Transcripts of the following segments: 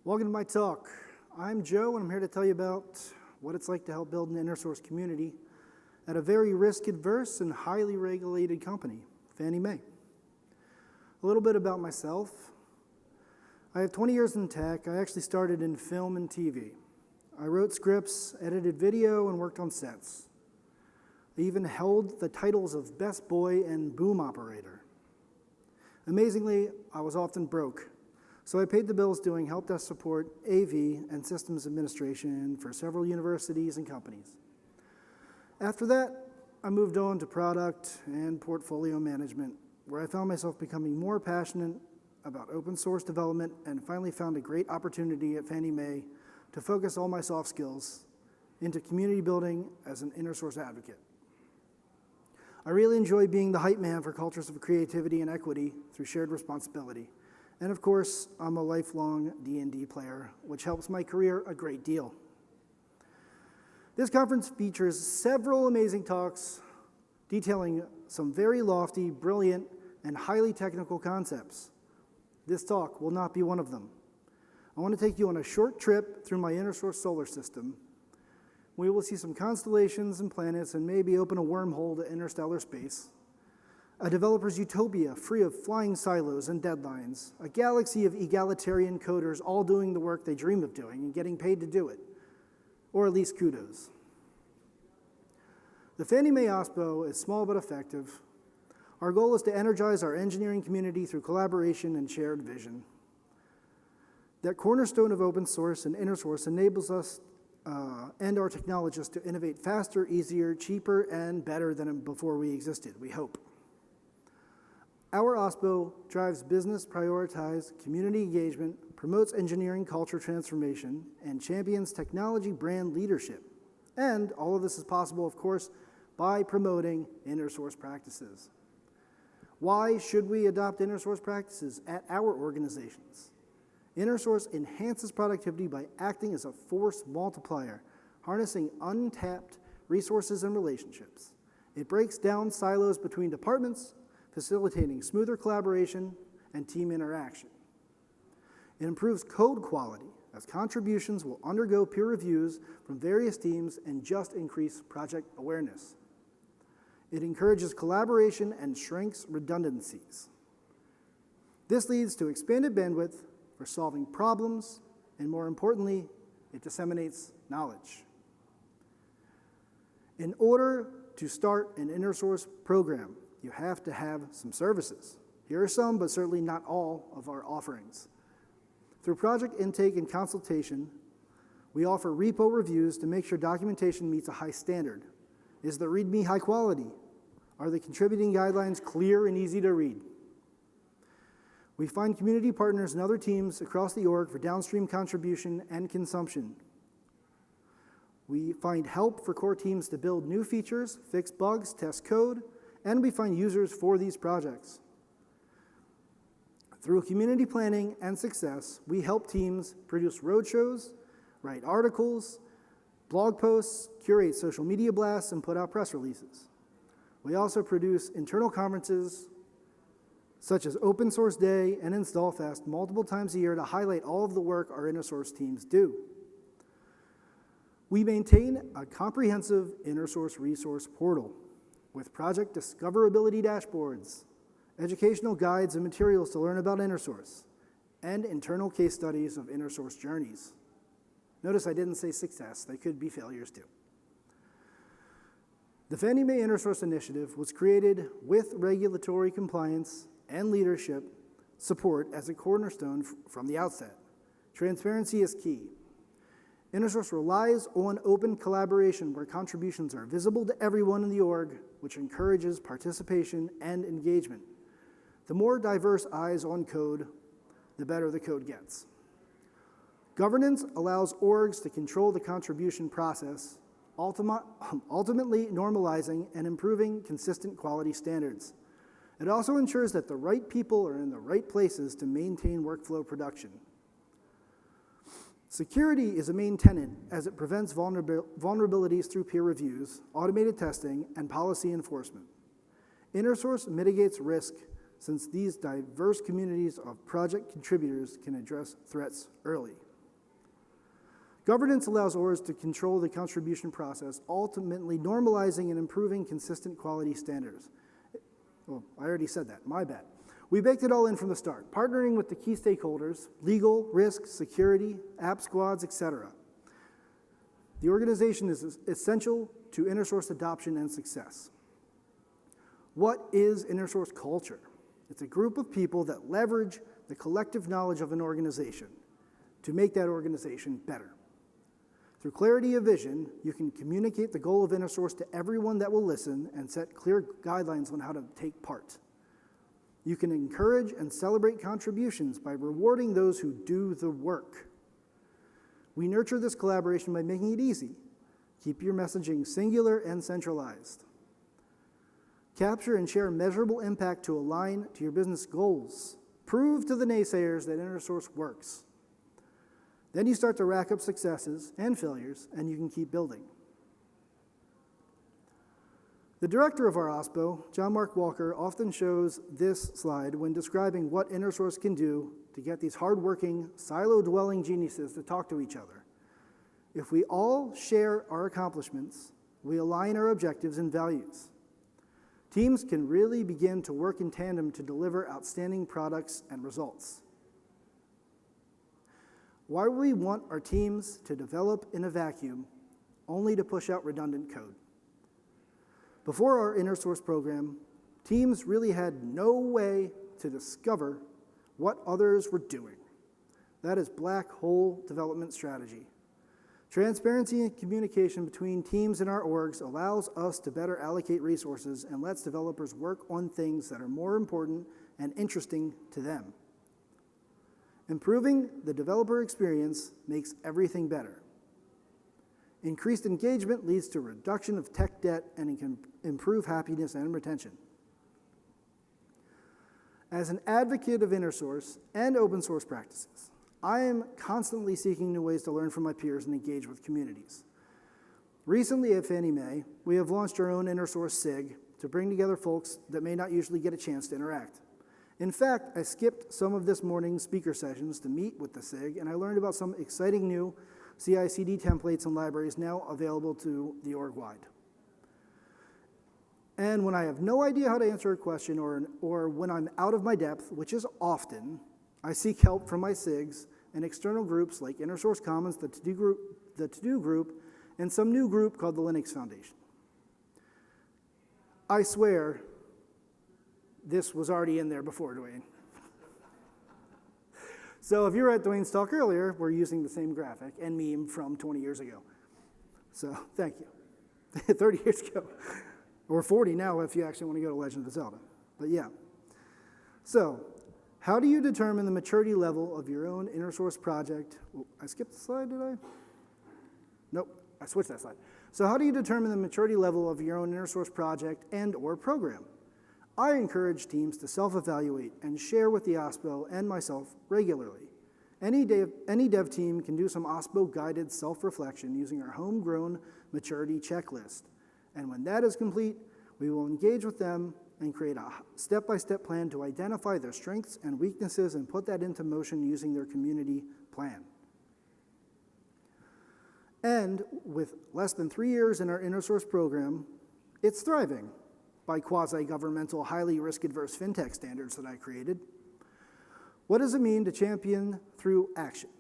Welcome to my talk. I'm Joe, and I'm here to tell you about what it's like to help build an InnerSource community at a very risk-averse and highly regulated company, Fannie Mae. A little bit about myself. I have 20 years in tech. I actually started in film and TV. I wrote scripts, edited video, and worked on sets. I even held the titles of Best Boy and Boom Operator. Amazingly, I was often broke. So I paid the bills doing help desk support, AV, and systems administration for several universities and companies. After that, I moved on to product and portfolio management, where I found myself becoming more passionate about open source development and finally found a great opportunity at Fannie Mae to focus all my soft skills into community building as an InnerSource advocate. I really enjoy being the hype man for cultures of creativity and equity through shared responsibility. And of course, I'm a lifelong D&D player, which helps my career a great deal. This conference features several amazing talks detailing some very lofty, brilliant, and highly technical concepts. This talk will not be one of them. I want to take you on a short trip through my InnerSource solar system. We will see some constellations and planets and maybe open a wormhole to interstellar space. A developer's utopia free of flying silos and deadlines, a galaxy of egalitarian coders all doing the work they dream of doing and getting paid to do it, or at least kudos. The Fannie Mae OSPO is small but effective. Our goal is to energize our engineering community through collaboration and shared vision. That cornerstone of open source and InnerSource enables us and our technologists to innovate faster, easier, cheaper, and better than before we existed, we hope. Our OSPO drives business prioritized community engagement, promotes engineering culture transformation, and champions technology brand leadership. And all of this is possible, of course, by promoting InnerSource practices. Why should we adopt InnerSource practices at our organizations? InnerSource enhances productivity by acting as a force multiplier, harnessing untapped resources and relationships. It breaks down silos between departments, facilitating smoother collaboration and team interaction. It improves code quality, as contributions will undergo peer reviews from various teams and just increase project awareness. It encourages collaboration and shrinks redundancies. This leads to expanded bandwidth for solving problems, and more importantly, it disseminates knowledge. In order to start an InnerSource program, you have to have some services. Here are some, but certainly not all, of our offerings. Through project intake and consultation, we offer repo reviews to make sure documentation meets a high standard. Is the README high quality? Are the contributing guidelines clear and easy to read? We find community partners and other teams across the org for downstream contribution and consumption. We find help for core teams to build new features, fix bugs, test code, and we find users for these projects. Through community planning and success, we help teams produce roadshows, write articles, blog posts, curate social media blasts, and put out press releases. We also produce internal conferences, such as Open Source Day and Install Fest, multiple times a year to highlight all of the work our InnerSource teams do. We maintain a comprehensive InnerSource resource portal with project discoverability dashboards, educational guides and materials to learn about InnerSource, and internal case studies of InnerSource journeys. Notice I didn't say success, they could be failures too. The Fannie Mae InnerSource initiative was created with regulatory compliance and leadership support as a cornerstone from the outset. Transparency is key. InnerSource relies on open collaboration where contributions are visible to everyone in the org, which encourages participation and engagement. The more diverse eyes on code, the better the code gets. Governance allows orgs to control the contribution process, ultimately normalizing and improving consistent quality standards. It also ensures that the right people are in the right places to maintain workflow production. Security is a main tenet as it prevents vulnerabilities through peer reviews, automated testing, and policy enforcement. InnerSource mitigates risk since these diverse communities of project contributors can address threats early. Governance allows orgs to control the contribution process, ultimately normalizing and improving consistent quality standards. Well, I already said that, my bad. We baked it all in from the start, partnering with the key stakeholders, legal, risk, security, app squads, etc. The organization is essential to InnerSource adoption and success. What is InnerSource culture? It's a group of people that leverage the collective knowledge of an organization to make that organization better. Through clarity of vision, you can communicate the goal of InnerSource to everyone that will listen and set clear guidelines on how to take part. You can encourage and celebrate contributions by rewarding those who do the work. We nurture this collaboration by making it easy. Keep your messaging singular and centralized. Capture and share measurable impact to align to your business goals. Prove to the naysayers that InnerSource works. Then you start to rack up successes and failures, and you can keep building. The director of our OSPO, John Mark Walker, often shows this slide when describing what InnerSource can do to get these hardworking, silo-dwelling geniuses to talk to each other. If we all share our accomplishments, we align our objectives and values. Teams can really begin to work in tandem to deliver outstanding products and results. Why would we want our teams to develop in a vacuum only to push out redundant code? Before our InnerSource program, teams really had no way to discover what others were doing. That is black hole development strategy. Transparency and communication between teams in our orgs allows us to better allocate resources and lets developers work on things that are more important and interesting to them. Improving the developer experience makes everything better. Increased engagement leads to reduction of tech debt and it can improve happiness and retention. As an advocate of InnerSource and open source practices, I am constantly seeking new ways to learn from my peers and engage with communities. Recently at Fannie Mae, we have launched our own InnerSource SIG to bring together folks that may not usually get a chance to interact. In fact, I skipped some of this morning's speaker sessions to meet with the SIG, and I learned about some exciting new CI/CD templates and libraries now available to the org-wide. And when I have no idea how to answer a question or when I'm out of my depth, which is often, I seek help from my SIGs and external groups like InnerSource Commons, the To-Do group, and some new group called the Linux Foundation. I swear this was already in there before, Dwayne. So if you were at Dwayne's talk earlier, we're using the same graphic and meme from 20 years ago. So thank you. 30 years ago. Or 40 now if you actually want to go to Legend of Zelda. But yeah. So how do you determine the maturity level of your own InnerSource project? Oh, I skipped the slide, did I? Nope, I switched that slide. So how do you determine the maturity level of your own InnerSource project and or program? I encourage teams to self-evaluate and share with the OSPO and myself regularly. Any dev team can do some OSPO-guided self-reflection using our homegrown maturity checklist. And when that is complete, we will engage with them and create a step-by-step plan to identify their strengths and weaknesses and put that into motion using their community plan. And with less than 3 years in our InnerSource program, it's thriving by quasi-governmental, highly risk-adverse FinTech standards that I created. What does it mean to champion through action?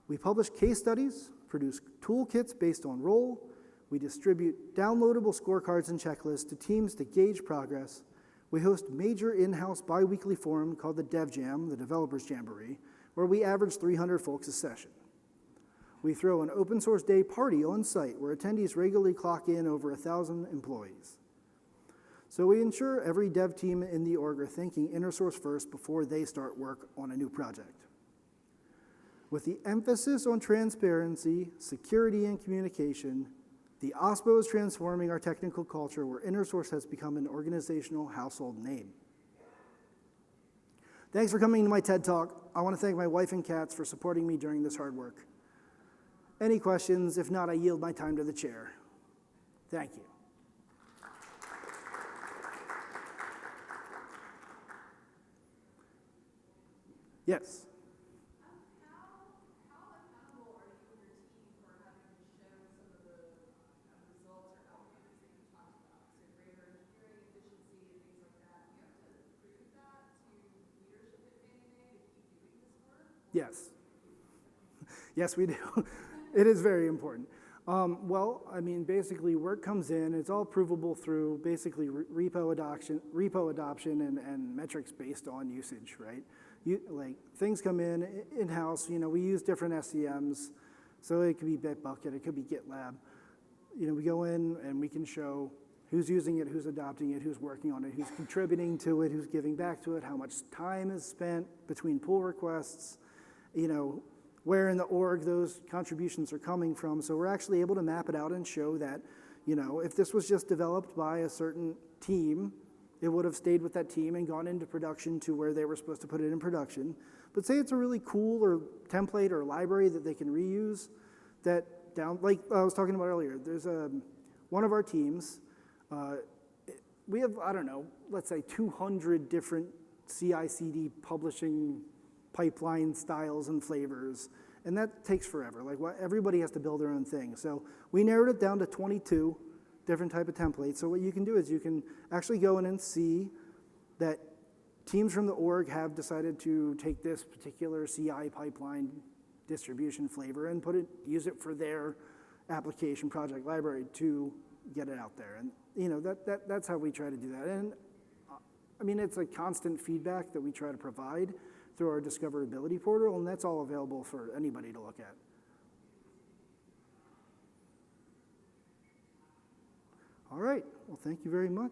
We publish case studies, produce toolkits based on role, we distribute downloadable scorecards and checklists to teams to gauge progress. We host major in-house bi-weekly forum called the Dev Jam, the Developers Jamboree, where we average 300 folks a session. We throw an open source day party on site where attendees regularly clock in over 1,000 employees. So we ensure every dev team in the org are thinking InnerSource first before they start work on a new project. With the emphasis on transparency, security, and communication, the OSPO is transforming our technical culture where InnerSource has become an organizational household name. Thanks for coming to my TED Talk. I want to thank my wife and cats for supporting me during this hard work. Any questions? If not, I yield my time to the chair. Thank you. Yes? How accountable are you and your team Yes. Yes, we do. It is very important. Well, I mean, basically, work comes in. It's all provable through basically repo adoption and metrics based on usage, right? Like things come in-house. We use different SCMs, so it could be Bitbucket, it could be GitLab. We go in and we can show who's using it, who's adopting it, who's working on it, who's contributing to it, who's giving back to it, how much time is spent between pull requests, where in the org those contributions are coming from. So we're actually able to map it out and show that, if this was just developed by a certain team, it would have stayed with that team and gone into production to where they were supposed to put it in production. But say it's a really cool or template or library that they can reuse, like I was talking about earlier, there's one of our teams, we have, I don't know, let's say 200 different CI/CD publishing pipeline styles and flavors, and that takes forever. Everybody has to build their own thing. So we narrowed it down to 22 different type of templates. So what you can do is you can actually go in and see that teams from the org have decided to take this particular CI pipeline distribution flavor and use it for their application project library to get it out there. And that's how we try to do that. And I mean, it's a constant feedback that we try to provide through our discoverability portal, and that's all available for anybody to look at. All right, well, thank you very much.